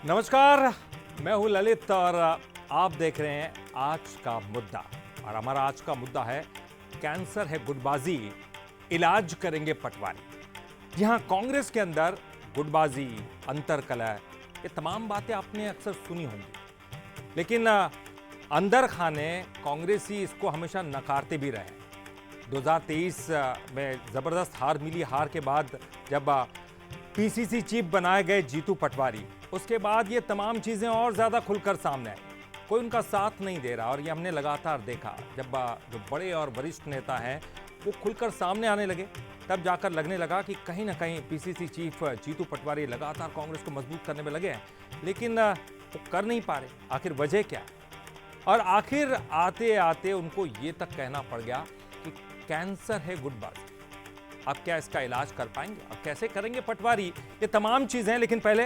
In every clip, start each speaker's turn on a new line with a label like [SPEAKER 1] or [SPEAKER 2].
[SPEAKER 1] नमस्कार, मैं हूं ललित और आप देख रहे हैं आज का मुद्दा। और हमारा आज का मुद्दा है कैंसर है गुटबाजी, इलाज करेंगे पटवारी। यहां कांग्रेस के अंदर गुटबाजी, अंतरकलह, ये तमाम बातें आपने अक्सर सुनी होंगी, लेकिन अंदर खाने कांग्रेसी इसको हमेशा नकारते भी रहे। 2023 में जबरदस्त हार मिली। हार के बाद जब पीसीसी चीफ बनाए गए जीतू पटवारी, उसके बाद ये तमाम चीजें और ज्यादा खुलकर सामने आई। कोई उनका साथ नहीं दे रहा और ये हमने लगातार देखा। जब जो बड़े और वरिष्ठ नेता हैं वो खुलकर सामने आने लगे, तब जाकर लगने लगा कि कहीं ना कहीं पीसीसी चीफ जीतू पटवारी लगातार कांग्रेस को मजबूत करने में लगे हैं, लेकिन वो कर नहीं पा रहे। आखिर वजह क्या है? और आखिर आते आते उनको ये तक कहना पड़ गया कि कैंसर है गुटबाजी। अब क्या इसका इलाज कर पाएंगे? अब कैसे करेंगे पटवारी? ये तमाम चीजें, लेकिन पहले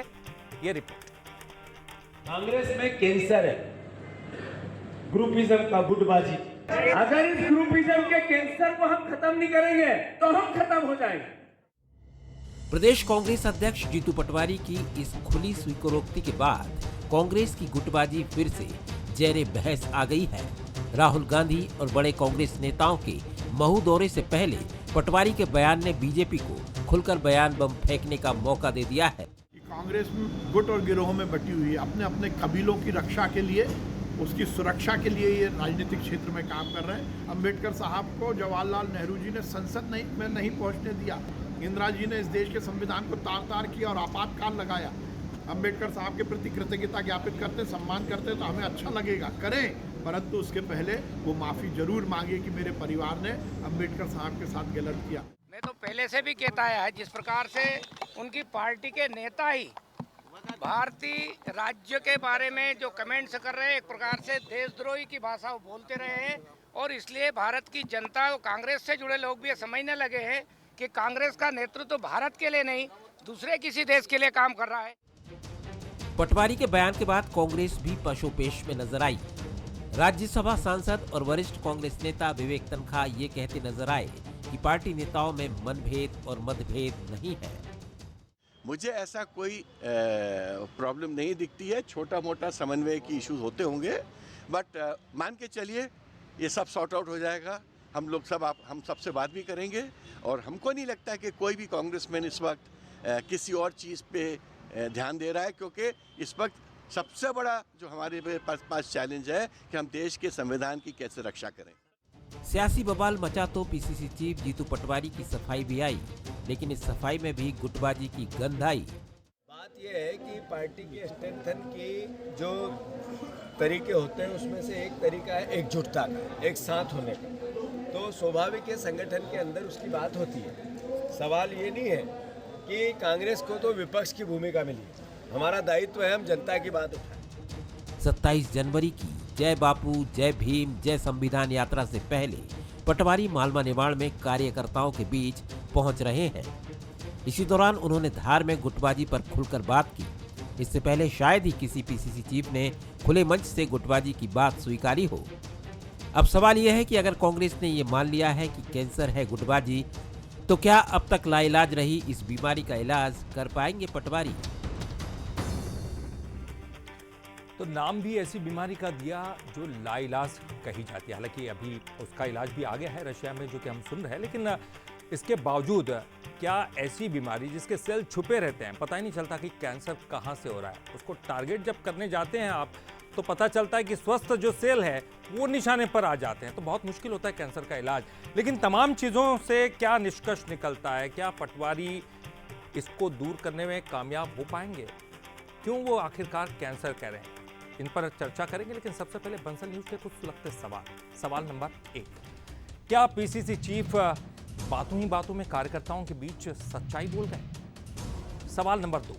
[SPEAKER 1] ये रिपोर्ट।
[SPEAKER 2] कांग्रेस में कैंसर है ग्रुपिज्म का, गुटबाजी। अगर इस ग्रुपिज्म के कैंसर को हम खत्म नहीं करेंगे तो हम खत्म हो जाएंगे।
[SPEAKER 3] प्रदेश कांग्रेस अध्यक्ष जीतू पटवारी की इस खुली स्वीकारोक्ति के बाद कांग्रेस की गुटबाजी फिर से जहरे बहस आ गई है। राहुल गांधी और बड़े कांग्रेस नेताओं के महू दौरे से पहले पटवारी के बयान ने बीजेपी को खुलकर बयान बम फेंकने का मौका दे दिया है।
[SPEAKER 4] कांग्रेस गुट और गिरोहों में बटी हुई है। अपने अपने कबीलों की रक्षा के लिए, उसकी सुरक्षा के लिए ये राजनीतिक क्षेत्र में काम कर रहे हैं। अंबेडकर साहब को जवाहरलाल नेहरू जी ने संसद में नहीं पहुंचने दिया। इंदिरा जी ने इस देश के संविधान को तार तार किया और आपातकाल लगाया। अंबेडकर साहब के प्रति कृतज्ञता ज्ञापित करते, सम्मान करते तो हमें अच्छा लगेगा, करें, परंतु उसके पहले वो माफ़ी जरूर मांगे कि मेरे परिवार ने अंबेडकर साहब के साथ गलत किया।
[SPEAKER 5] मैं तो पहले से भी कहता है, जिस प्रकार से उनकी पार्टी के नेता ही भारतीय राज्य के बारे में जो कमेंट्स कर रहे हैं, एक प्रकार से देशद्रोही की भाषा वो बोलते रहे हैं। और इसलिए भारत की जनता, कांग्रेस से जुड़े लोग भी ये समझने लगे हैं कि कांग्रेस का नेतृत्व भारत के लिए नहीं, दूसरे किसी देश के लिए काम कर रहा है।
[SPEAKER 3] पटवारी के बयान के बाद कांग्रेस भी पशोपेश में नजर आई। राज्यसभा सांसद और वरिष्ठ कांग्रेस नेता विवेक तनखा ये कहते नजर आए कि पार्टी नेताओं में मनभेद और मतभेद नहीं है।
[SPEAKER 6] मुझे ऐसा कोई प्रॉब्लम नहीं दिखती है। छोटा मोटा समन्वय की इश्यूज होते होंगे, बट मान के चलिए ये सब सॉर्ट आउट हो जाएगा। हम सबसे बात भी करेंगे और हमको नहीं लगता कि कोई भी कांग्रेसमैन इस वक्त किसी और चीज़ पे ध्यान दे रहा है, क्योंकि इस वक्त सबसे बड़ा जो हमारे पास चैलेंज है कि हम देश के संविधान की कैसे रक्षा करें।
[SPEAKER 3] सियासी बवाल मचा तो पीसीसी चीफ जीतू पटवारी की सफाई भी आई, लेकिन इस सफाई में भी गुटबाजी की गंध आई।
[SPEAKER 2] बात यह है कि पार्टी के स्ट्रेंथन की जो तरीके होते हैं उसमें से एक तरीका है एकजुटता का, एक साथ होने का। तो स्वाभाविक है संगठन के अंदर उसकी बात होती है। सवाल ये नहीं है कि कांग्रेस को तो विपक्ष की भूमिका मिली है। हमारा दायित्व है हम जनता की बात उठाएं।
[SPEAKER 3] 27 जनवरी की जय बापू जय भीम जय संविधान यात्रा से पहले पटवारी मालवा निमाड़ में कार्यकर्ताओं के बीच पहुंच रहे हैं। इसी दौरान उन्होंने धार में गुटबाजी पर खुलकर बात की। इससे पहले शायद ही किसी पीसीसी चीफ ने खुले मंच से गुटबाजी की बात स्वीकारी हो। अब सवाल यह है कि अगर कांग्रेस ने ये मान लिया है कि कैंसर है गुटबाजी, तो क्या अब तक लाइलाज रही इस बीमारी का इलाज कर पाएंगे पटवारी?
[SPEAKER 1] तो नाम भी ऐसी बीमारी का दिया जो लाइलाज कही जाती है। हालांकि अभी उसका इलाज भी आ गया है रशिया में, जो कि हम सुन रहे हैं, लेकिन इसके बावजूद क्या ऐसी बीमारी जिसके सेल छुपे रहते हैं, पता ही नहीं चलता कि कैंसर कहाँ से हो रहा है। उसको टारगेट जब करने जाते हैं आप, तो पता चलता है कि स्वस्थ जो सेल है वो निशाने पर आ जाते हैं। तो बहुत मुश्किल होता है कैंसर का इलाज। लेकिन तमाम चीज़ों से क्या निष्कर्ष निकलता है? क्या पटवारी इसको दूर करने में कामयाब हो पाएंगे? क्यों वो आखिरकार कैंसर कह रहे हैं? इन पर चर्चा करेंगे, लेकिन सबसे पहले बंसल न्यूज के कुछ सुलगते सवाल। सवाल नंबर 1, क्या पीसीसी चीफ बातों ही बातों में कार्यकर्ताओं के बीच सच्चाई बोल गए? सवाल नंबर 2,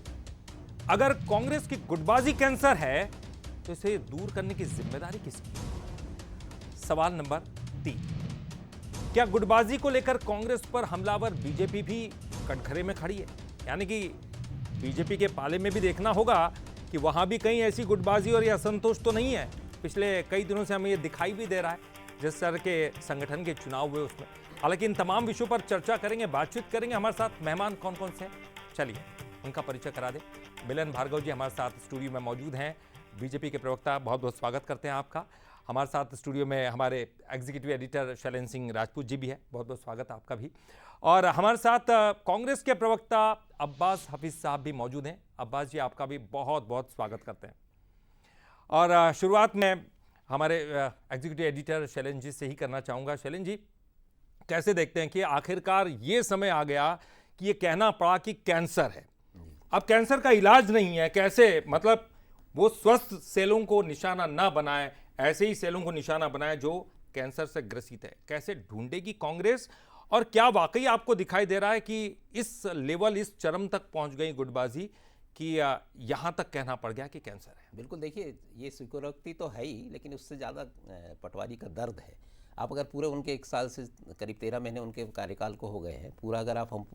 [SPEAKER 1] अगर कांग्रेस की गुटबाजी कैंसर है तो इसे दूर करने की जिम्मेदारी किसकी? सवाल नंबर 3, क्या गुटबाजी को लेकर कांग्रेस पर हमलावर बीजेपी भी कटघरे में खड़ी है? यानी कि बीजेपी के पाले में भी देखना होगा कि वहां भी कहीं ऐसी गुटबाजी और ये असंतोष तो नहीं है। पिछले कई दिनों से हमें ये दिखाई भी दे रहा है, जिस तरह के संगठन के चुनाव हुए उसमें। हालांकि इन तमाम विषयों पर चर्चा करेंगे, बातचीत करेंगे। हमारे साथ मेहमान कौन कौन से हैं, चलिए उनका परिचय करा दें। मिलन भार्गव जी हमारे साथ स्टूडियो में मौजूद हैं, बीजेपी के प्रवक्ता। बहुत बहुत स्वागत करते हैं आपका। हमारे साथ स्टूडियो में हमारे एग्जीक्यूटिव एडिटर शैलेंद्र सिंह राजपूत जी भी है, बहुत बहुत स्वागत आपका भी। और हमारे साथ कांग्रेस के प्रवक्ता अब्बास हफीज साहब भी मौजूद हैं। अब्बास जी आपका भी बहुत बहुत स्वागत करते हैं। और शुरुआत में हमारे एग्जीक्यूटिव एडिटर शैलेंद्र जी से ही करना चाहूँगा। शैलेंद्र जी, कैसे देखते हैं कि आखिरकार ये समय आ गया कि ये कहना पड़ा कि कैंसर है, अब कैंसर का इलाज नहीं है, कैसे मतलब वो स्वस्थ सेलों को निशाना ना बनाए, ऐसे ही सेलों को निशाना बनाए जो कैंसर से ग्रसित है, कैसे ढूंढेगी कांग्रेस? और क्या वाकई आपको दिखाई दे रहा है कि इस लेवल, इस चरम तक पहुंच गई गुटबाजी कि यहां तक कहना पड़ गया कि कैंसर है?
[SPEAKER 3] बिल्कुल, देखिए ये स्वीकारोक्ति तो है ही, लेकिन उससे ज़्यादा पटवारी का दर्द है। आप अगर पूरे उनके 1 साल से करीब 13 महीने उनके कार्यकाल को हो गए हैं, पूरा अगर आप हम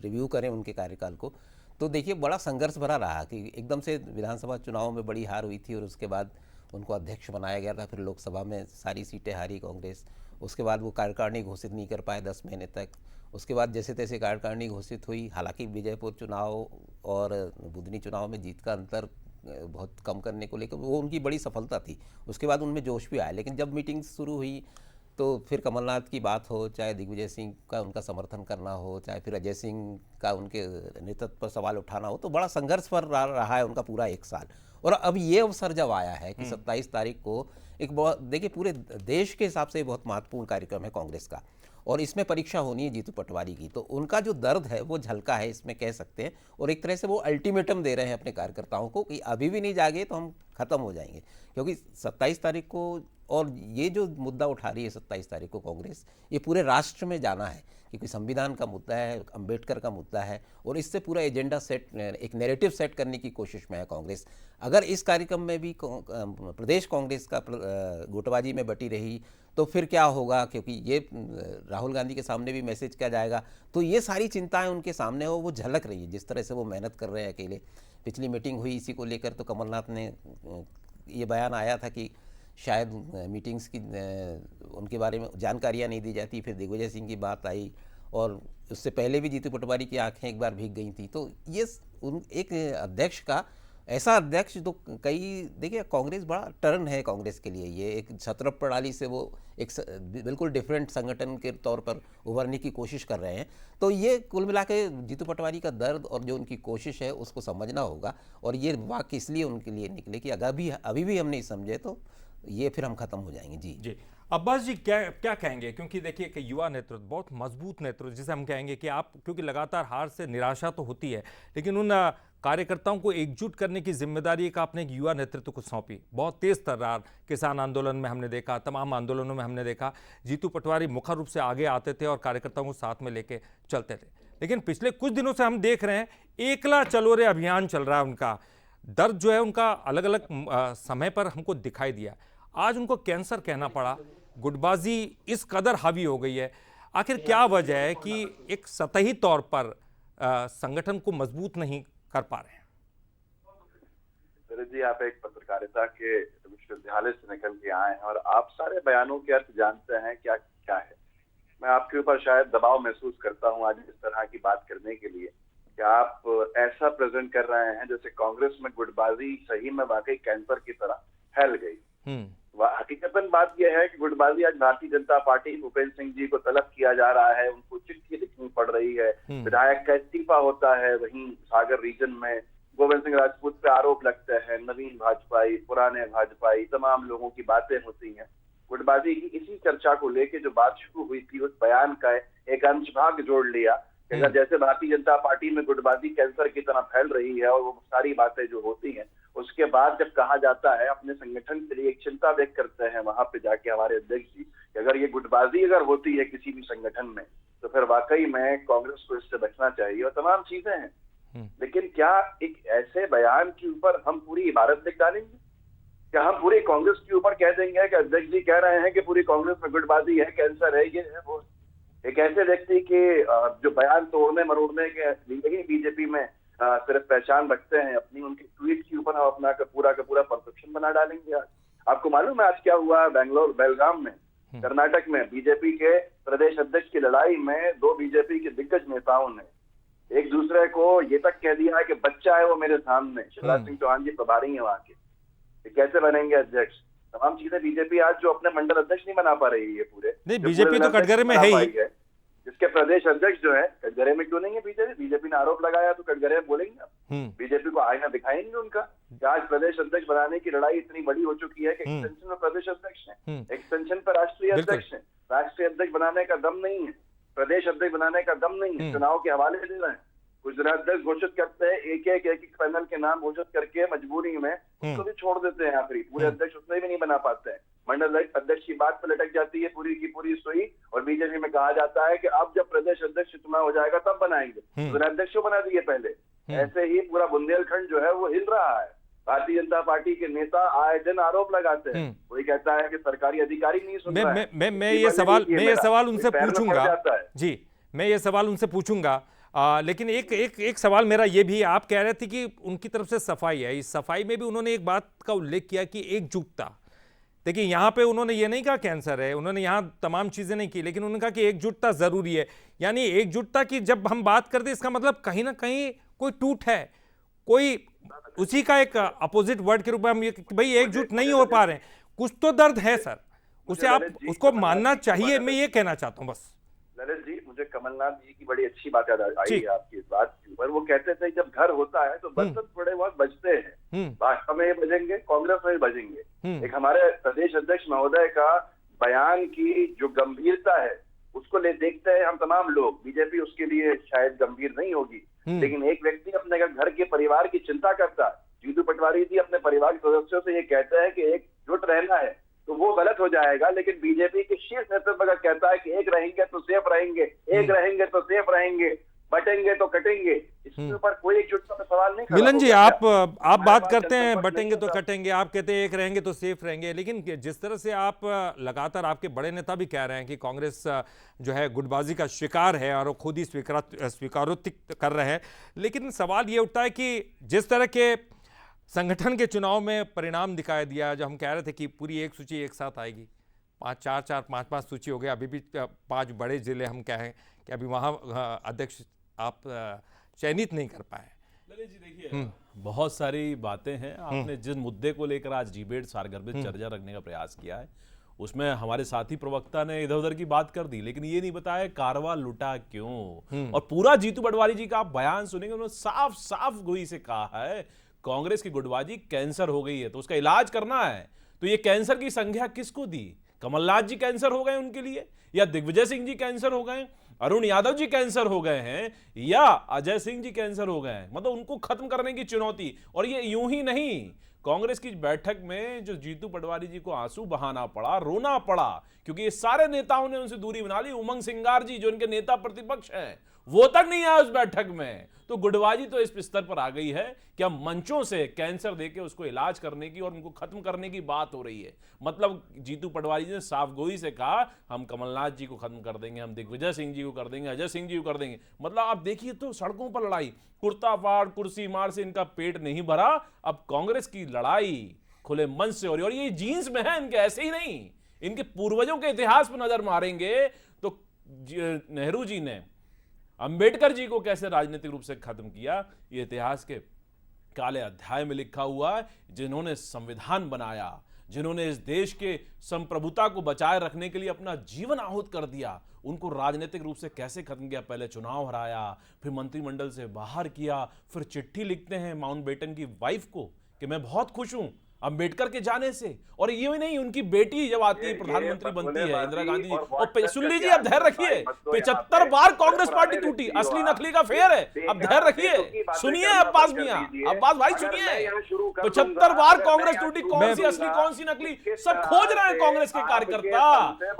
[SPEAKER 3] रिव्यू करें उनके कार्यकाल को, तो देखिए बड़ा संघर्ष भरा रहा कि एकदम से विधानसभा चुनाव में बड़ी हार हुई थी और उसके बाद उनको अध्यक्ष बनाया गया था, फिर लोकसभा में सारी सीटें हारी कांग्रेस, उसके बाद वो कार्यकारिणी घोषित नहीं कर पाए 10 महीने तक, उसके बाद जैसे तैसे कार्यकारिणी घोषित हुई। हालांकि विजयपुर चुनाव और बुधनी चुनाव में जीत का अंतर बहुत कम करने को लेकर वो उनकी बड़ी सफलता थी, उसके बाद उनमें जोश भी आया। लेकिन जब मीटिंग शुरू हुई तो फिर कमलनाथ की बात हो, चाहे दिग्विजय सिंह का उनका समर्थन करना हो, चाहे फिर अजय सिंह का उनके नेतृत्व पर सवाल उठाना हो, तो बड़ा संघर्ष पर रहा है उनका पूरा 1 साल। और अब ये अवसर जब आया है कि 27 तारीख को एक बहुत, देखिए पूरे देश के हिसाब से बहुत महत्वपूर्ण कार्यक्रम है कांग्रेस का, और इसमें परीक्षा होनी है जीतू पटवारी की, तो उनका जो दर्द है वो झलका है इसमें कह सकते हैं। और एक तरह से वो अल्टीमेटम दे रहे हैं अपने कार्यकर्ताओं को कि अभी भी नहीं जागे तो हम खत्म हो जाएंगे, क्योंकि 27 तारीख को, और ये जो मुद्दा उठा रही है 27 तारीख को कांग्रेस, ये पूरे राष्ट्र में जाना है, क्योंकि संविधान का मुद्दा है, अंबेडकर का मुद्दा है, और इससे पूरा एजेंडा सेट, एक नैरेटिव सेट करने की कोशिश में है कांग्रेस। अगर इस कार्यक्रम में भी प्रदेश कांग्रेस का गुटबाजी में बटी रही तो फिर क्या होगा, क्योंकि ये राहुल गांधी के सामने भी मैसेज किया जाएगा, तो ये सारी चिंताएं उनके सामने हो, वो झलक रही है जिस तरह से वो मेहनत कर रहे हैं अकेले। पिछली मीटिंग हुई इसी को लेकर, तो कमलनाथ ने ये बयान आया था कि शायद मीटिंग्स की उनके बारे में जानकारियां नहीं दी जाती, फिर दिग्विजय सिंह की बात आई, और उससे पहले भी जीतू पटवारी की आंखें एक बार भीग गई थी। तो ये एक अध्यक्ष का, ऐसा अध्यक्ष जो कई, देखिए कांग्रेस बड़ा टर्न है कांग्रेस के लिए, ये एक छत्र प्रणाली से वो एक बिल्कुल डिफरेंट संगठन के तौर पर उभरने की कोशिश कर रहे हैं। तो ये कुल मिला के जीतू पटवारी का दर्द और जो उनकी कोशिश है उसको समझना होगा, और ये वाक्य इसलिए उनके लिए निकले कि अगर अभी भी हम नहीं समझे तो ये फिर हम खत्म हो जाएंगे। जी
[SPEAKER 1] अब्बास जी, क्या कहेंगे? क्योंकि देखिए कि युवा नेतृत्व, बहुत मजबूत नेतृत्व जिसे हम कहेंगे कि आप, क्योंकि लगातार हार से निराशा तो होती है, लेकिन उन कार्यकर्ताओं को एकजुट करने की जिम्मेदारी एक आपने एक युवा नेतृत्व को सौंपी। बहुत तेज तर्रार किसान आंदोलन में हमने देखा, तमाम आंदोलनों में हमने देखा, जीतू पटवारी मुख्य रूप से आगे आते थे और कार्यकर्ताओं को साथ में लेके चलते थे। लेकिन पिछले कुछ दिनों से हम देख रहे हैं एकला चलो रे अभियान चल रहा है, उनका दर्द जो है उनका अलग अलग समय पर हमको दिखाई दिया। आज उनको कैंसर कहना पड़ा, गुटबाजी इस कदर हावी हो गई है, आखिर क्या वजह है कि एक सतही तौर पर संगठन को मजबूत नहीं कर पा रहे हैं?
[SPEAKER 7] जी, आप एक पत्रकारिता के विश्वविद्यालय से निकल के आए हैं और आप सारे बयानों के अर्थ जानते हैं क्या क्या है। मैं आपके ऊपर शायद दबाव महसूस करता हूं आज इस तरह की बात करने के लिए कि आप ऐसा प्रेजेंट कर रहे हैं जैसे कांग्रेस में गुटबाजी सही में वाकई कैंसर की तरह फैल गई। हकीकतन बात यह है कि गुटबाजी आज भारतीय जनता पार्टी, भूपेंद्र सिंह जी को तलब किया जा रहा है, उनको चिट्ठी लिखनी पड़ रही है, विधायक का इस्तीफा होता है, वहीं सागर रीजन में गोविंद सिंह राजपूत पे आरोप लगते हैं, नवीन भाजपाई, पुराने भाजपाई, तमाम लोगों की बातें होती हैं। गुटबाजी की इसी चर्चा को लेके जो बात शुरू हुई थी, उस बयान का एक अंश भाग जोड़ लिया। अगर जैसे भारतीय जनता पार्टी में गुटबाजी कैंसर की तरह फैल रही है और वो सारी बातें जो होती हैं, उसके बाद जब कहा जाता है, अपने संगठन के लिए एक चिंता व्यक्त करते हैं वहां पे जाके हमारे अध्यक्ष जी, अगर ये गुटबाजी अगर होती है किसी भी संगठन में तो फिर वाकई में कांग्रेस को इससे बचना चाहिए और तमाम चीजें हैं। लेकिन क्या एक ऐसे बयान के ऊपर हम पूरी इबारत लिख डालेंगे? क्या हम पूरी कांग्रेस के ऊपर कह देंगे कि अध्यक्ष जी कह रहे हैं कि पूरी कांग्रेस में गुटबाजी है, कैंसर है, ये है वो? एक ऐसे व्यक्ति के जो बयान तोड़ने मरोड़ने के लिए बीजेपी में सिर्फ पहचान रखते हैं अपनी, उनके ट्वीट के ऊपर हम अपना पूरा का पूरा परसेप्शन बना डालेंगे। आज आपको मालूम है आज क्या हुआ बेलगाम में, कर्नाटक में बीजेपी के प्रदेश अध्यक्ष की लड़ाई में 2 बीजेपी के दिग्गज नेताओं ने एक दूसरे को ये तक कह दिया है कि बच्चा है वो मेरे सामने। शिवराज सिंह चौहान जी प्रभारी हैं वहाँ के, ये कैसे बनेंगे अध्यक्ष? तमाम चीजें बीजेपी आज जो अपने मंडल अध्यक्ष नहीं बना पा रही है पूरे।
[SPEAKER 1] नहीं, बीजेपी तो कटघरे में है ही,
[SPEAKER 7] जिसके प्रदेश अध्यक्ष जो है कटघरे में क्यों नहीं है बीजेपी? बीजेपी ने आरोप लगाया तो कटघरे में बोलेंगे आप? बीजेपी को आईना दिखाएंगे उनका कि आज प्रदेश अध्यक्ष बनाने की लड़ाई इतनी बड़ी हो चुकी है कि एक्सटेंशन में प्रदेश अध्यक्ष है, एक्सटेंशन पर राष्ट्रीय अध्यक्ष है। राष्ट्रीय अध्यक्ष बनाने का दम नहीं है, प्रदेश अध्यक्ष बनाने का दम नहीं है, चुनाव के हवाले दे रहे हैं। कुछ अध्यक्ष घोषित करते हैं, एक पैनल के नाम घोषित करके मजबूरी में उसको भी छोड़ देते हैं, आखिरी पूरे अध्यक्ष उसमें भी नहीं बना पाते हैं। मंडल अध्यक्ष की बात पर लटक जाती है पूरी की पूरी सुई, और बीजेपी में कहा जाता है कि अब जब प्रदेश अध्यक्ष चुनाव हो जाएगा तब बनाएंगे, तो अध्यक्ष को बना दिए पहले। ऐसे ही पूरा बुंदेलखंड जो है वो हिल रहा है। भारतीय जनता पार्टी के नेता आए दिन आरोप लगाते हैं, कोई कहता है कि सरकारी अधिकारी नहीं सुन रहा है।
[SPEAKER 1] मैं ये सवाल उनसे पूछूंगा जी, मैं ये सवाल उनसे पूछूंगा, लेकिन एक सवाल मेरा ये भी, आप कह रहे थे कि उनकी तरफ से सफाई है, इस सफाई में भी उन्होंने एक बात का उल्लेख किया कि एकजुटता। देखिए यहाँ पे उन्होंने ये नहीं कहा कैंसर है, उन्होंने यहाँ तमाम चीजें नहीं की, लेकिन उन्होंने कहा कि एकजुटता जरूरी है। यानी एकजुटता की जब हम बात करते हैं, इसका मतलब कहीं ना कहीं कोई टूट है, कोई उसी का एक अपोजिट वर्ड के रूप में हम ये भाई एकजुट नहीं हो पा रहे हैं, कुछ तो दर्द है सर, उसे आप उसको मानना चाहिए, मैं ये कहना चाहता हूँ बस।
[SPEAKER 7] ललित जी, मुझे कमलनाथ जी की बड़ी अच्छी बात याद आई है आपकी इस बात के ऊपर। वो कहते थे जब घर होता है तो बर्तन थोड़े बहुत बजते हैं, भाजपा में बजेंगे, कांग्रेस में बजेंगे। एक हमारे प्रदेश अध्यक्ष महोदय का बयान की जो गंभीरता है उसको ले देखते हैं हम तमाम लोग। बीजेपी उसके लिए शायद गंभीर नहीं होगी, लेकिन एक व्यक्ति अपने घर के परिवार की चिंता करता है। जीतू पटवारी जी अपने परिवार के सदस्यों से ये कहते हैं कि एकजुट रहना है, तो वो गलत हो जाएगा। लेकिन बीजेपी के शीर्ष नेतृत्व का कहता है कि एक रहेंगे तो सेफ रहेंगे, एक रहेंगे तो सेफ रहेंगे, बटेंगे तो कटेंगे। इसके ऊपर कोई एकजुटता पे सवाल नहीं।
[SPEAKER 1] मिलन जी, आप बात करते हैं बटेंगे तो कटेंगे, आप कहते हैं एक रहेंगे तो सेफ रहेंगे, लेकिन जिस तरह से आप लगातार, आपके बड़े नेता भी कह रहे हैं कि कांग्रेस जो है गुटबाजी का शिकार है और वो खुद ही स्वीकारोक्ति कर रहे हैं, लेकिन सवाल ये उठता है कि जिस तरह के संगठन के चुनाव में परिणाम दिखाई दिया, जो हम कह रहे थे कि पूरी एक सूची एक साथ आएगी, 5 सूची हो गया, अभी भी 5 बड़े जिले हम कहें कि अभी वहाँ अध्यक्ष आप चयनित नहीं कर पाए।
[SPEAKER 8] ललित जी देखिए, बहुत सारी बातें हैं। आपने जिस मुद्दे को लेकर आज डिबेट सारगर्भित चर्चा रखने का प्रयास किया है, उसमें हमारे साथी प्रवक्ता ने इधर उधर की बात कर दी, लेकिन ये नहीं बताया कारवा लुटा क्यों। और पूरा जीतू पटवारी जी का आप बयान सुनेंगे, उन्होंने साफ साफ गोई से कहा है कांग्रेस की गुटबाजी कैंसर हो गई है तो उसका इलाज करना है। तो ये कैंसर की संज्ञा किसको दी? कमलनाथ जी कैंसर हो गए उनके लिए, या दिग्विजय सिंह जी कैंसर हो गए, अरुण यादव जी कैंसर हो गए हैं, या अजय सिंह जी कैंसर हो गए हैं? मतलब उनको खत्म करने की चुनौती। और ये यूं ही नहीं, कांग्रेस की बैठक में जो जीतू पटवारी जी को आंसू बहाना पड़ा, रोना पड़ा, क्योंकि ये सारे नेताओं ने उनसे दूरी बना ली। उमंग सिंगार जी जो उनके नेता प्रतिपक्ष हैं, वो तक नहीं आया उस बैठक में। तो गुटबाजी तो इस स्तर पर आ गई है कि अब मंचों से कैंसर देके उसको इलाज करने की और उनको खत्म करने की बात हो रही है। मतलब जीतू पटवारी जी ने साफ गोई से कहा हम कमलनाथ जी को खत्म कर देंगे, हम दिग्विजय सिंह जी को कर देंगे, अजय सिंह जी को कर देंगे। मतलब आप देखिए तो सड़कों पर लड़ाई, कुर्ता फाड़ कुर्सी मार से इनका पेट नहीं भरा, अब कांग्रेस की लड़ाई खुले मन से हो रही है। और ये जीन्स में है इनके, ऐसे ही नहीं, इनके पूर्वजों के इतिहास पर नजर मारेंगे तो नेहरू जी ने अंबेडकर जी को कैसे राजनीतिक रूप से खत्म किया, ये इतिहास के काले अध्याय में लिखा हुआ है। जिन्होंने संविधान बनाया, जिन्होंने इस देश के संप्रभुता को बचाए रखने के लिए अपना जीवन आहूत कर दिया, उनको राजनीतिक रूप से कैसे खत्म किया? पहले चुनाव हराया, फिर मंत्रिमंडल से बाहर किया, फिर चिट्ठी लिखते हैं माउंटबेटन की वाइफ को कि मैं बहुत खुश हूं अंबेडकर के जाने से। और ये भी नहीं, उनकी बेटी जब आती है प्रधानमंत्री बनती है, इंदिरा गांधी जी, और सुन लीजिए, अब धैर्य रखिए, 75 बार कांग्रेस पार्टी टूटी, असली नकली का फेर है। अब धैर्य रखिए, सुनिए अब्बास मियां, अब्बास भाई सुनिए, 75 बार कांग्रेस टूटी, कौन सी असली कौन सी नकली, सब खोज रहे हैं कांग्रेस के कार्यकर्ता,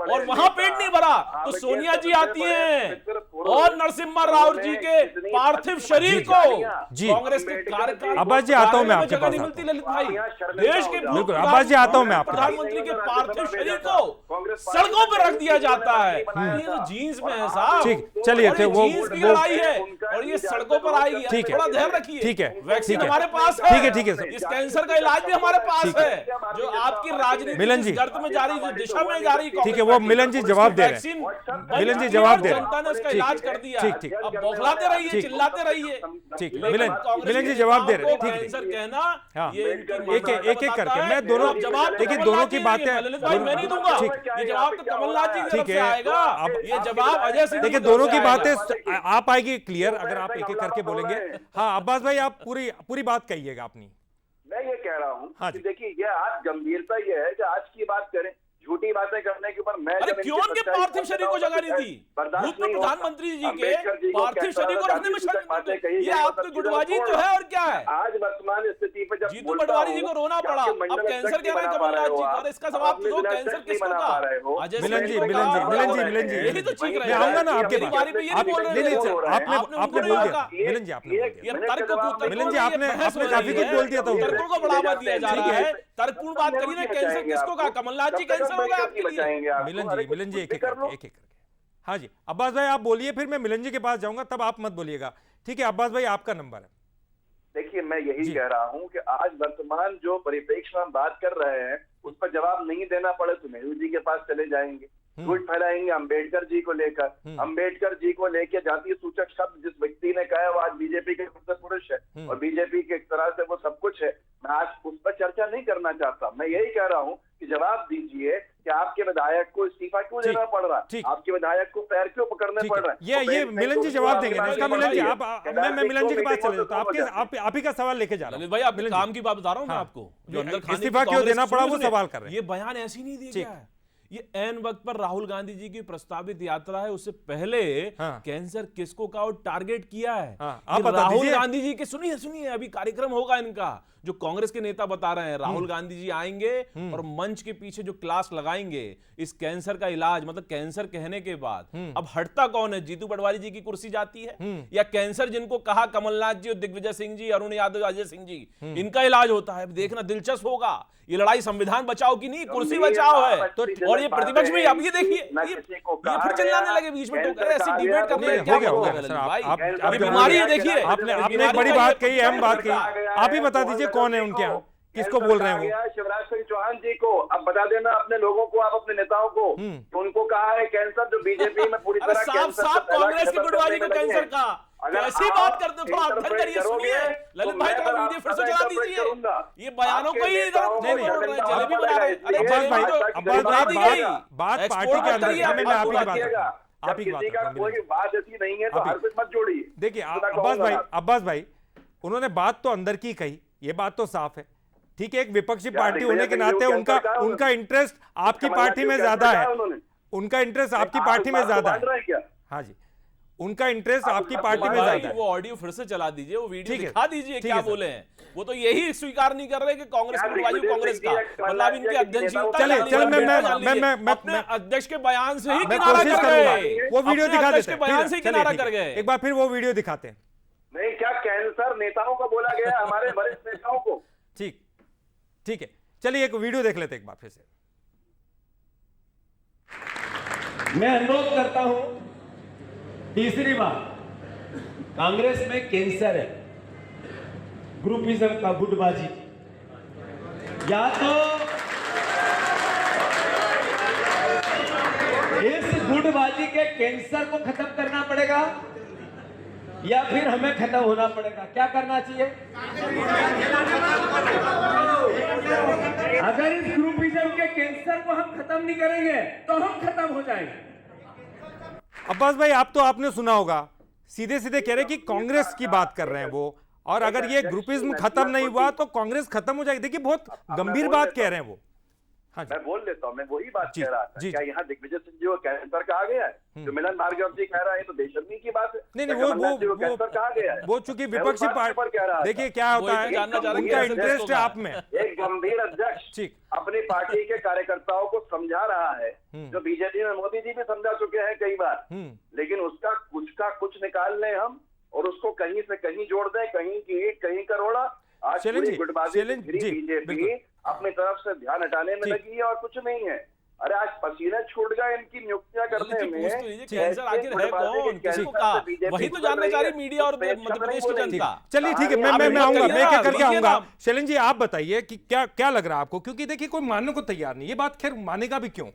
[SPEAKER 8] और वहां पेट नहीं भरा तो सोनिया जी आती हैं और नरसिम्हा राव जी के पार्थिव शरीर को कांग्रेस के कार्यकर्ता,
[SPEAKER 1] अब्बास जी आता हूं मैं आपके पास,
[SPEAKER 8] ललित भाई देश के
[SPEAKER 1] बिल्कुल, अब्बास जी आता हूं मैं आपके पास।
[SPEAKER 8] प्रधानमंत्री के पार्थिव शरीर को सड़कों पर रख दिया जाता है। ये तो जीन्स में है साहब।
[SPEAKER 1] ठीक, चलिए,
[SPEAKER 8] और ये
[SPEAKER 1] वो
[SPEAKER 8] जीन्स की लड़ाई है और ये सड़कों पर आएगी।
[SPEAKER 1] ठीक है,
[SPEAKER 8] थोड़ा ध्यान रखिए।
[SPEAKER 1] ठीक है,
[SPEAKER 8] वैक्सीन
[SPEAKER 1] ठीक है।
[SPEAKER 8] हमारे पास है।
[SPEAKER 1] ठीक है, ठीक है, सर।
[SPEAKER 8] इस कैंसर का इलाज भी हमारे पास
[SPEAKER 1] ठीक
[SPEAKER 8] है। जो आपकी राजनीति
[SPEAKER 1] मिलन जी।
[SPEAKER 8] जिस गर्त में जा रही, जो दिशा में जा रही,
[SPEAKER 1] ठीक है, वो मिलन जी जवाब दे रहे हैं। मिलन जी जवाब दे रहे हैं।
[SPEAKER 8] जनता ने उसका इलाज कर दिया।
[SPEAKER 1] ठीक, ठीक।
[SPEAKER 8] अब बौखलाते रहिए,
[SPEAKER 1] ठीक।
[SPEAKER 8] चिल्लाते रहिए।
[SPEAKER 1] ठीक,
[SPEAKER 8] लेकिन
[SPEAKER 1] मिलन
[SPEAKER 8] कांग्रेस
[SPEAKER 1] जी
[SPEAKER 8] के
[SPEAKER 1] जवाब दे रहे हैं।
[SPEAKER 8] नेताओं को
[SPEAKER 1] ठीक है,
[SPEAKER 8] कैंसर कहना,
[SPEAKER 1] हाँ।
[SPEAKER 8] ये इनकी
[SPEAKER 1] एक
[SPEAKER 8] मानसिकता
[SPEAKER 1] एक करके
[SPEAKER 8] बताता
[SPEAKER 1] मैं
[SPEAKER 8] है।
[SPEAKER 1] दोनों,
[SPEAKER 8] अब जवाब
[SPEAKER 1] देखिए
[SPEAKER 8] कमलनाथ
[SPEAKER 1] दोनों
[SPEAKER 8] जी
[SPEAKER 1] की बातें,
[SPEAKER 8] देंगे, ललित भाई मैं नहीं दूंगा।
[SPEAKER 1] ठीक।
[SPEAKER 8] ये जवाब तो कमलनाथ जी की
[SPEAKER 1] ठीक
[SPEAKER 8] तरफ से
[SPEAKER 1] है।
[SPEAKER 8] आएगा।
[SPEAKER 1] अब
[SPEAKER 8] ये जवाब अजय सिंह
[SPEAKER 1] देखिए
[SPEAKER 8] की
[SPEAKER 1] दोनों
[SPEAKER 8] तरफ
[SPEAKER 1] की
[SPEAKER 8] से
[SPEAKER 1] बातें
[SPEAKER 8] आएगा।
[SPEAKER 1] आप आएगी क्लियर अगर आप एक एक करके बोलेंगे। हाँ अब्बास भाई, आप पूरी बात कहिएगा अपनी।
[SPEAKER 7] मैं ये कह रहा हूँ
[SPEAKER 1] हाँ
[SPEAKER 7] कि
[SPEAKER 1] जी।
[SPEAKER 7] देखिए ये आज गंभीरता ये है कि आज की बात करें, झूठी बातें करने के ऊपर मैं
[SPEAKER 8] अरे
[SPEAKER 7] जब
[SPEAKER 8] क्यों
[SPEAKER 7] इनकी
[SPEAKER 8] उनके
[SPEAKER 7] सच्चाई
[SPEAKER 8] पार्थिव शरीर को जगह नहीं दी?
[SPEAKER 7] बर्दाश्त
[SPEAKER 8] भूतपूर्व
[SPEAKER 7] नहीं होगा।
[SPEAKER 8] प्रधानमंत्री जी के
[SPEAKER 7] अंबेडकर जी को
[SPEAKER 8] पार्थिव
[SPEAKER 7] कैसा
[SPEAKER 8] शरीर को
[SPEAKER 7] लगा,
[SPEAKER 8] रखने में
[SPEAKER 7] गांधी जी तक बातें कही
[SPEAKER 8] ये
[SPEAKER 7] गई,
[SPEAKER 8] आपकी
[SPEAKER 7] सब चीजों
[SPEAKER 8] गुटबाजी
[SPEAKER 7] को
[SPEAKER 8] तो है और क्या है?
[SPEAKER 7] आज वर्तमान स्थिति पे जब
[SPEAKER 8] जीतू
[SPEAKER 7] बोलता
[SPEAKER 8] पटवारी जी
[SPEAKER 7] हूं
[SPEAKER 8] को रोना
[SPEAKER 7] कि
[SPEAKER 8] पड़ा।
[SPEAKER 7] आपके
[SPEAKER 8] अब
[SPEAKER 7] मंडल
[SPEAKER 8] कैंसर
[SPEAKER 7] अध्यक्ष
[SPEAKER 8] कह रहे हैं
[SPEAKER 7] नहीं बना पा
[SPEAKER 8] कमलनाथ
[SPEAKER 7] रहे
[SPEAKER 8] जी
[SPEAKER 7] हो
[SPEAKER 8] को।
[SPEAKER 7] आप,
[SPEAKER 8] और इसका
[SPEAKER 7] आप
[SPEAKER 8] जवाब
[SPEAKER 7] अपने
[SPEAKER 8] दो,
[SPEAKER 7] जिला
[SPEAKER 8] कैंसर
[SPEAKER 7] अध्यक्ष नहीं
[SPEAKER 8] किसको
[SPEAKER 7] बना
[SPEAKER 8] कहा?
[SPEAKER 7] पा रहे हो।
[SPEAKER 8] अजय
[SPEAKER 1] मिलन
[SPEAKER 8] सिंह
[SPEAKER 1] जी,
[SPEAKER 8] को
[SPEAKER 1] मिलन
[SPEAKER 8] कहा,
[SPEAKER 1] जी,
[SPEAKER 8] और
[SPEAKER 1] मिलन
[SPEAKER 8] वो
[SPEAKER 1] जी,
[SPEAKER 8] रहे
[SPEAKER 1] मिलन
[SPEAKER 8] हैं।
[SPEAKER 1] जी।
[SPEAKER 8] यही तो चीख रहे
[SPEAKER 1] मैं
[SPEAKER 8] हैं।
[SPEAKER 1] आऊंगा ना आपके
[SPEAKER 8] मेरी
[SPEAKER 1] पास।
[SPEAKER 8] बारी पे ये नहीं बोल रहे
[SPEAKER 1] नहीं,
[SPEAKER 8] हैं।
[SPEAKER 1] सर, आपने
[SPEAKER 8] आपने उनको
[SPEAKER 1] बोल दिया।
[SPEAKER 8] कहा।
[SPEAKER 1] मिलन जी आपने बोल दिया।
[SPEAKER 8] ये तर्क को
[SPEAKER 1] मिलन जी, आपने काफी कुछ बोल दिया था उनको।
[SPEAKER 8] तर्कों को बढ़ावा दिया जा
[SPEAKER 1] ठीक
[SPEAKER 8] रहा
[SPEAKER 1] है।
[SPEAKER 8] है। तर्कपूर्ण बात करिए ना, कैंसर किसको कहा? कमलनाथ जी कैंसर होगा आपके लिए?
[SPEAKER 1] मिलन जी एक एक करके। हाँ जी अब्बास भाई आप बोलिए, फिर मैं मिलन जी के पास जाऊंगा, तब आप मत बोलिएगा। ठीक है अब्बास भाई, आपका नंबर है।
[SPEAKER 7] देखिए मैं यही
[SPEAKER 1] जी।
[SPEAKER 7] कह रहा हूं कि आज वर्तमान जो परिप्रेक्ष्य में हम बात कर रहे हैं उस पर जवाब नहीं देना पड़े तो नेहरू जी के पास चले जाएंगे, झूठ फैलाएंगे अंबेडकर जी को लेकर। अंबेडकर जी को लेकर जातीय सूचक शब्द जिस व्यक्ति ने कहा है वो आज बीजेपी के पुरुष है और बीजेपी के एक तरह से वो सब कुछ है। मैं आज उस पर चर्चा नहीं करना चाहता। मैं यही कह रहा हूं कि जवाब दीजिए कि आपके विधायक को इस्तीफा क्यों देना पड़ रहा है, आपके विधायक को पैर क्यों पकड़ने पड़ रहा है।
[SPEAKER 1] ये मिलन जी जवाब देंगे इसका। मिलन जी आप, मैं मिलन जी के पास चले जाता हूं। आप ही का सवाल लेके जा रहा हूं।
[SPEAKER 8] ललित भाई आप काम की बात बता रहा हूं मैं आपको, जो अंदर खाने की
[SPEAKER 1] इस्तीफा क्यों
[SPEAKER 8] कांग्रेस
[SPEAKER 1] देना पड़ा वो
[SPEAKER 8] सुनिए,
[SPEAKER 1] सवाल कर रहे हैं।
[SPEAKER 8] ये बयान ऐसी नहीं दिया गया है। ये ऐन वक्त पर राहुल गांधी जी की प्रस्तावित यात्रा है, उससे पहले कैंसर किसको का और टारगेट किया है।
[SPEAKER 1] आप बता
[SPEAKER 8] राहुल
[SPEAKER 1] दीजिए।
[SPEAKER 8] गांधी जी के सुनिए अभी कार्यक्रम होगा इनका, जो कांग्रेस के नेता बता रहे हैं। राहुल गांधी जी आएंगे और मंच के पीछे जो क्लास लगाएंगे इस कैंसर का इलाज, मतलब कैंसर कहने के बाद अब हटता कौन है? जीतू पटवारी जी की कुर्सी जाती है या कैंसर जिनको कहा कमलनाथ जी और दिग्विजय सिंह जी, अरुण यादव, अजय सिंह जी, इनका इलाज होता है। देखना दिलचस्प होगा। ये लड़ाई संविधान बचाओ की नहीं, कुर्सी बचाओ है। और ये प्रतिपक्ष में अब ये देखिए ये फिर चिल्लाने लगे बीच में, टोकर ऐसी डिबेट करते हैं। क्या
[SPEAKER 1] आप
[SPEAKER 8] बीमारी है देखिए।
[SPEAKER 1] आपने एक बड़ी बात कही, अहम बात कही। आप ही बता दीजिए कौन है उनके यहाँ, किसको बोल रहे हैं वो?
[SPEAKER 7] शिवराज सिंह चौहान जी को। अब बता देना अपने लोगों को, आप अपने नेताओं को, उनको कहा है कैंसर जो बीजेपी में पूरी तरह
[SPEAKER 8] साफ कांग्रेस की गुटबाजी को कैंसर का कैसी बात करते हो? थोड़ा अध्ययन करिए, सुनिए। ललित भाई थोड़ा वीडियो फिर से चला दीजिए। ये बयानों को ही इधर जलेबी बना रहे हैं।
[SPEAKER 1] अब्बास भाई बात पार्टी के अंदर है। मैं आप ही की बात करता हूं। आप ही की बात
[SPEAKER 7] किसी का
[SPEAKER 1] करता हूं।
[SPEAKER 7] कोई बात ऐसी नहीं है तो हर कुछ मत जोड़िए।
[SPEAKER 1] देखिए अब्बास भाई उन्होंने बात तो अंदर की कही, ये बात तो साफ है। ठीक है, एक विपक्षी पार्टी होने के नाते उनका इंटरेस्ट आपकी पार्टी में ज्यादा है। उनका इंटरेस्ट आपकी पार्टी में ज्यादा है। हाँ जी, उनका इंटरेस्ट आपकी पार्टी में ज्यादा है।
[SPEAKER 8] वो ऑडियो फिर से चला दीजिए, वो वीडियो दिखा दीजिए क्या बोले हैं। वो तो यही स्वीकार नहीं कर रहे कि कांग्रेस की गुटबाजी कांग्रेस का मतलब इनके अध्यक्षता। मैं अपने अध्यक्ष के बयान से ही किनारा कर गए।
[SPEAKER 1] वो वीडियो दिखा देते
[SPEAKER 8] हैं, बयान से ही किनारा कर गए।
[SPEAKER 1] एक बार फिर वो वीडियो दिखाते हैं।
[SPEAKER 7] नहीं, क्या कैंसर नेताओं को बोला गया, हमारे वरिष्ठ नेताओं को।
[SPEAKER 1] ठीक है, चलिए एक वीडियो देख लेते एक बार फिर से।
[SPEAKER 9] मैं अनुरोध करता हूं, तीसरी बात, कांग्रेस में कैंसर है, ग्रुपिज्म का, गुटबाजी। या तो इस गुटबाजी के कैंसर को खत्म करना पड़ेगा या फिर हमें खत्म होना पड़ेगा। क्या करना चाहिए? अगर इस ग्रुपिज्म के कैंसर को हम खत्म नहीं करेंगे तो हम खत्म हो जाएंगे।
[SPEAKER 1] अब्बास भाई आपने सुना होगा, सीधे सीधे कह रहे कि कांग्रेस की बात कर रहे हैं वो, और अगर ये ग्रुपिज्म खत्म नहीं हुआ तो कांग्रेस खत्म हो जाएगी। देखिए बहुत गंभीर बात कह रहे हैं वो। हाँ
[SPEAKER 7] मैं बोल लेता हूँ, मैं वही बात कह रहा था। क्या यहाँ दिग्विजय सिंह जी को कैंसर कहा गया है? जो मिलन भार्गव जी कह रहे हैं तो बेशर्मी की बात है।
[SPEAKER 1] नहीं वो
[SPEAKER 7] कहा गया है,
[SPEAKER 1] वो चूंकि विपक्षी पार्टी, देखिए क्या होता है, उनका इंटरेस्ट है आप में।
[SPEAKER 7] एक गंभीर अध्यक्ष अपनी पार्टी के कार्यकर्ताओं को समझा रहा है, जो बीजेपी में मोदी जी भी समझा चुके हैं कई बार, लेकिन उसका कुछ का कुछ निकाल लें हम और उसको कहीं से कहीं जोड़ दें, कहीं की ईंट कहीं करोड़ा। आज गुटबाजी बीजेपी अपनी तरफ से ध्यान हटाने में लगी है और कुछ नहीं है। अरे आज पसीने छूट गए इनकी नियुक्तियां करने में।
[SPEAKER 8] कैंसर आखिर है कौन, किसको कहा, वही तो जानना चाह रही मीडिया और मध्य प्रदेश की जनता।
[SPEAKER 1] चलिए ठीक है, मैं आऊंगा, मैं क्या करके आऊंगा। शैलेंद्र जी आप बताइए कि क्या लग रहा है आपको, क्योंकि देखिए कोई मानने को तैयार नहीं, ये बात खैर मानेगा भी क्यों,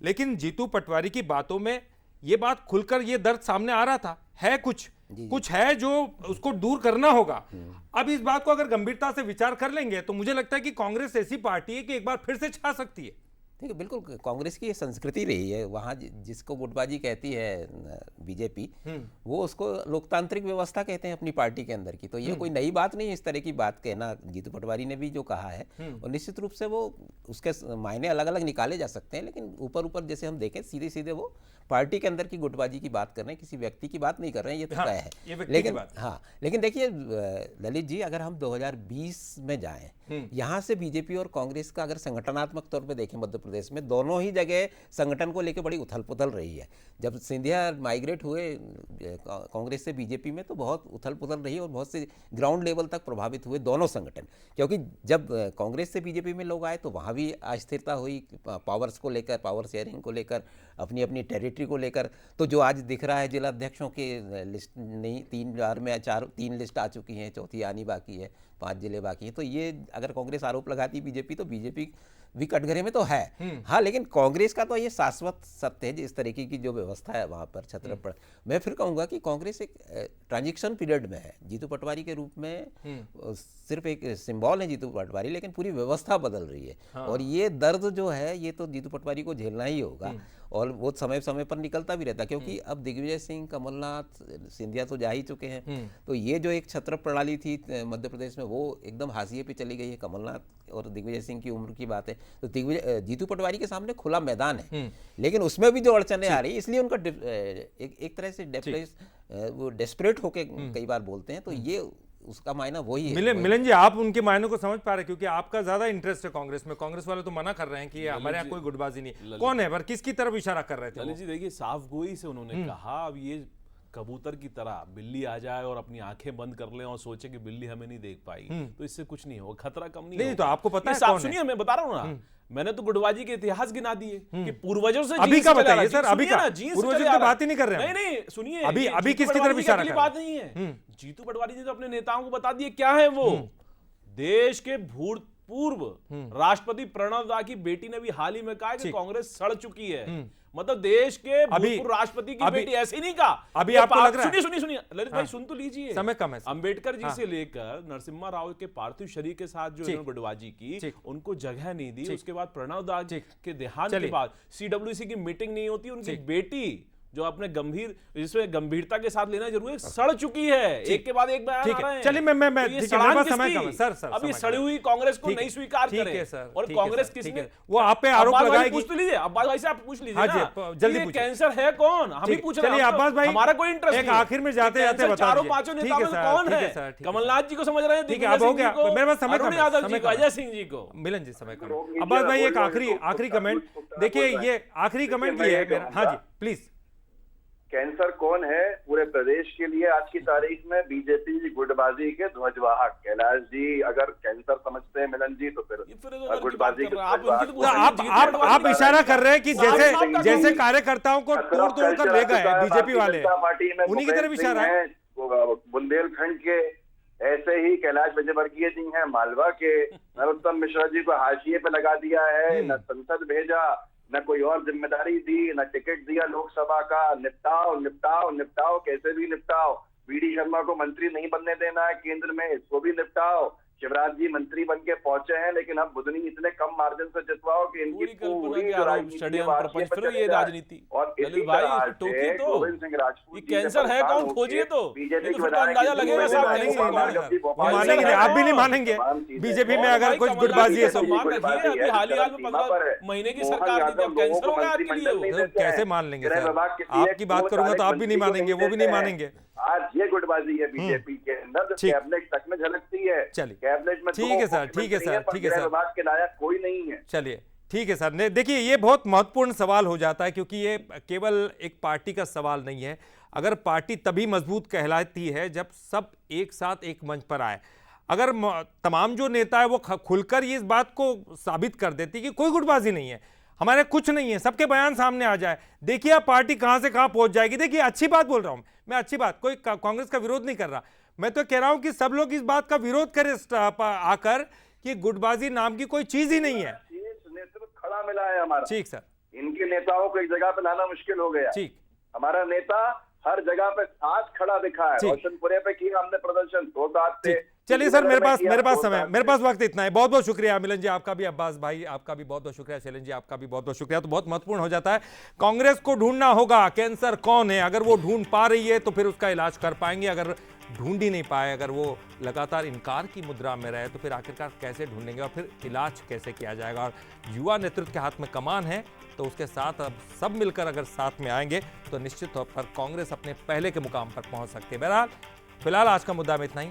[SPEAKER 1] लेकिन जीतू पटवारी की बातों में ये बात खुलकर ये दर्द सामने आ रहा था, है कुछ है जो उसको दूर करना होगा। अब इस बात को अगर गंभीरता से विचार कर लेंगे तो मुझे लगता है कि कांग्रेस ऐसी पार्टी है कि एक बार फिर से छा सकती है।
[SPEAKER 3] देखिए बिल्कुल कांग्रेस की ये संस्कृति रही है, वहाँ जिसको गुटबाजी कहती है बीजेपी, वो उसको लोकतांत्रिक व्यवस्था कहते हैं अपनी पार्टी के अंदर की। तो ये कोई नई बात नहीं है इस तरह की बात कहना। जीतू पटवारी ने भी जो कहा है और निश्चित रूप से वो उसके मायने अलग अलग निकाले जा सकते हैं, लेकिन ऊपर ऊपर जैसे हम देखें सीधे सीधे वो पार्टी के अंदर की गुटबाजी की बात कर रहे हैं, किसी व्यक्ति की बात नहीं कर रहे हैं, ये तो तय है। लेकिन लेकिन देखिए ललित जी, अगर हम 2020 में जाएं, यहाँ से बीजेपी और कांग्रेस का अगर संगठनात्मक तौर पे देखें मध्य प्रदेश में, दोनों ही जगह संगठन को लेकर बड़ी उथल पुथल रही है। जब सिंधिया माइग्रेट हुए कांग्रेस से बीजेपी में तो बहुत उथल पुथल रही और बहुत से ग्राउंड लेवल तक प्रभावित हुए दोनों संगठन, क्योंकि जब कांग्रेस से बीजेपी में लोग आए तो वहाँ भी अस्थिरता हुई, पावर्स को लेकर, पावर शेयरिंग को लेकर, अपनी अपनी टेरिटरी को लेकर। तो जो आज दिख रहा है जिला अध्यक्षों की लिस्ट नहीं, 3 बार में 3 लिस्ट आ चुकी हैं, चौथी आनी बाकी है, 5 जिले बाकी हैं। तो ये अगर कांग्रेस आरोप लगाती बीजेपी तो बीजेपी भी कटघरे में तो है। हाँ, लेकिन कांग्रेस का तो ये शाश्वत सत्य है जिस तरीके की जो व्यवस्था है वहाँ पर छत्रपड़। मैं फिर कहूँगा कि कांग्रेस एक ट्रांजिशन पीरियड में है। जीतू पटवारी के रूप में सिर्फ एक सिंबल है जीतू पटवारी, लेकिन पूरी व्यवस्था बदल रही है। और ये दर्द जो है ये तो जीतू पटवारी को झेलना ही होगा और वो समय समय पर निकलता भी रहता है, क्योंकि अब दिग्विजय सिंह, कमलनाथ, सिंधिया तो जा ही चुके हैं। तो ये जो एक छत्र प्रणाली थी मध्य प्रदेश में वो एकदम हाशिए पे चली गई है। कमलनाथ और दिग्विजय सिंह की उम्र की बात है, तो जीतू पटवारी के सामने खुला मैदान है, लेकिन उसमें भी जो अड़चने आ रही है, इसलिए उनका एक तरह से वो डेस्परेट होके कई बार बोलते हैं। तो ये उसका मायना वही है।
[SPEAKER 1] मिलन जी, आप उनके मायने को समझ पा रहे, क्योंकि आपका ज्यादा इंटरेस्ट है कांग्रेस में। कांग्रेस वाले तो मना कर रहे हैं कि हमारे यहाँ कोई गुटबाजी नहीं। कौन है पर किसकी तरफ इशारा कर रहे थे?
[SPEAKER 8] ललित जी देखिए, साफ गोई से उन्होंने कहा, अब ये कबूतर की तरह बिल्ली आ जाए और अपनी आंखें बंद कर ले और सोचे कि बिल्ली हमें नहीं देख पाई तो इससे कुछ नहीं होगा, खतरा कम नहीं होगा।
[SPEAKER 1] तो आपको पता है
[SPEAKER 8] साफ सुनिए, मैं बता रहा हूँ ना, मैंने तो गुटबाजी के इतिहास गिना दिए कि पूर्वजों से
[SPEAKER 1] अभी का बताइए सर, अभी का पूर्वजों की बात ही नहीं कर रहे हैं।
[SPEAKER 8] नहीं सुनिए,
[SPEAKER 1] अभी किसकी तरफ इशारा कर रहे हैं?
[SPEAKER 8] बात नहीं है। जीतू पटवारी ने तो अपने नेताओं को बता दिए क्या है वो। देश के भूतपूर्व राष्ट्रपति प्रणब दा की बेटी ने भी हाल ही में कहा कि कांग्रेस सड़ चुकी है। मतलब देश के भूतपूर्व राष्ट्रपति की बेटी ऐसे नहीं कहा।
[SPEAKER 1] अभी आपको लग रहा है?
[SPEAKER 8] सुनिए ललित भाई, सुन तो लीजिए,
[SPEAKER 1] समय कम है।
[SPEAKER 8] अंबेडकर जी से लेकर नरसिम्हा राव के पार्थिव शरीर के साथ जो इन्होंने गुटबाजी की, उनको जगह नहीं दी। उसके बाद प्रणब दा के देहांत के बाद सीडब्ल्यूसी की मीटिंग नहीं होती, उनकी बेटी जो अपने जिसमें गंभीरता के साथ लेना जरूरी है, सड़ चुकी है। एक के बाद एक बयान आ रहे हैं।
[SPEAKER 1] चलिए मैं समय कम है सर।
[SPEAKER 8] अब ये सड़ी हुई कांग्रेस को नहीं स्वीकार करें और कांग्रेस किसने
[SPEAKER 1] वो आप पे आरोप लगाएगी।
[SPEAKER 8] पूछ लीजिए अब्बास भाई से, आप पूछ लीजिए ना,
[SPEAKER 1] जल्दी
[SPEAKER 8] कैंसर है कौन, हम ही पूछ रहे हैं।
[SPEAKER 1] अब्बास भाई,
[SPEAKER 8] हमारा कोई इंटरेस्ट नहीं।
[SPEAKER 1] आखिर में जाते जाते
[SPEAKER 8] चारों पांचों नेताओं में कौन है? कमलनाथ जी को समझ रहे हैं,
[SPEAKER 1] ठीक है, अब हो गया मेरे पास समय कम है।
[SPEAKER 8] यादव जी को, अजय सिंह जी को।
[SPEAKER 1] मिलन जी समय कम। अब्बास भाई एक आखिरी कमेंट देखिए, ये आखिरी कमेंट ये है मेरा। हाँ जी प्लीज।
[SPEAKER 7] कैंसर कौन है पूरे प्रदेश के लिए आज की तारीख में? बीजेपी गुटबाजी के ध्वजवाहक। कैलाश जी अगर कैंसर समझते हैं मिलन जी, तो फिर गुटबाजी के
[SPEAKER 1] आप इशारा कर रहे हैं कि जैसे कार्यकर्ताओं को तोड़ तोड़ कर ले गए बीजेपी वाले,
[SPEAKER 7] पार्टी में
[SPEAKER 1] उन्हीं की तरफ इशारा है।
[SPEAKER 7] बुंदेलखंड के ऐसे ही कैलाश विजयवर्गीय जी हैं, मालवा के। नरोत्तम मिश्रा जी को हाशिए पे लगा दिया है, न संसद भेजा, न कोई और जिम्मेदारी दी, न टिकट दिया लोकसभा का। निपटाओ, कैसे भी निपटाओ। वीडी शर्मा को मंत्री नहीं बनने देना है केंद्र में, इसको भी निपटाओ। शिवराज जी मंत्री बन के पहुंचे हैं, लेकिन अब बुधनी इतने कम मार्जिन से जितवाओ कि इनकी पूरी
[SPEAKER 8] राजनीति।
[SPEAKER 7] और इसी तरह से गोविंद सिंह राजपूत
[SPEAKER 8] कैंसर है कौन, खोजिए तो
[SPEAKER 7] बीजेपी के
[SPEAKER 8] अंदाजा लगेगा।
[SPEAKER 1] आप भी नहीं मानेंगे बीजेपी में अगर कुछ गुटबाजी है।
[SPEAKER 8] हाल ही में 15 महीने की सरकार थी, कैंसर होगा आपके लिए,
[SPEAKER 1] कैसे मान लेंगे सर? आपकी बात करूंगा तो आप भी नहीं मानेंगे, वो भी नहीं मानेंगे।
[SPEAKER 7] आज ये गुटबाजी है बीजेपी के अंदर, कैबिनेट तक में झलकती है। कैबिनेट में
[SPEAKER 1] ठीक है सर, ठीक है सर,
[SPEAKER 7] विभाग के लायक कोई नहीं है।
[SPEAKER 1] चलिए ठीक है सर। देखिए ये बहुत महत्वपूर्ण सवाल हो जाता है, क्योंकि ये केवल एक पार्टी का सवाल नहीं है। अगर पार्टी तभी मजबूत कहलाती है जब सब एक साथ एक मंच पर आए। अगर तमाम जो नेता है वो खुलकर ये इस बात को साबित कर देती कि कोई गुटबाजी नहीं है, हमारे कुछ नहीं है, सबके बयान सामने आ जाए, देखिए आप पार्टी कहां से कहां पहुंच जाएगी। देखिए अच्छी बात बोल रहा हूं मैं, अच्छी बात, कोई कांग्रेस का विरोध नहीं कर रहा, मैं तो कह रहा हूं कि सब लोग इस बात का विरोध करें आकर कि गुटबाजी नाम की कोई चीज ही नहीं है।
[SPEAKER 7] नेतृत्व खड़ा मिला है हमारा।
[SPEAKER 1] ठीक सर।
[SPEAKER 7] इनके नेताओं को एक जगह पे लाना मुश्किल हो गया।
[SPEAKER 1] ठीक।
[SPEAKER 7] हमारा नेता हर जगह पे साथ खड़ा दिखा है। रोशनपुरे पे किया हमने प्रदर्शन, 2 साथ थे।
[SPEAKER 1] चलिए सर, मेरे पास समय, मेरे पास वक्त इतना है। बहुत बहुत शुक्रिया मिलन जी आपका भी, अब्बास भाई आपका भी बहुत बहुत शुक्रिया, शैलेंद्र जी आपका भी बहुत बहुत शुक्रिया। तो बहुत महत्वपूर्ण हो जाता है, कांग्रेस को ढूंढना होगा कैंसर कौन है। अगर वो ढूंढ पा रही है तो फिर उसका इलाज कर पाएंगे, अगर ढूंढ ही नहीं पाए, अगर वो लगातार इनकार की मुद्रा में रहे तो फिर आखिरकार कैसे ढूंढेंगे और फिर इलाज कैसे किया जाएगा। और युवा नेतृत्व के हाथ में कमान है तो उसके साथ अब सब मिलकर अगर साथ में आएंगे तो निश्चित तौर पर कांग्रेस अपने पहले के मुकाम पर पहुंच सकती है। बहरहाल फिलहाल आज का मुद्दा में इतना ही।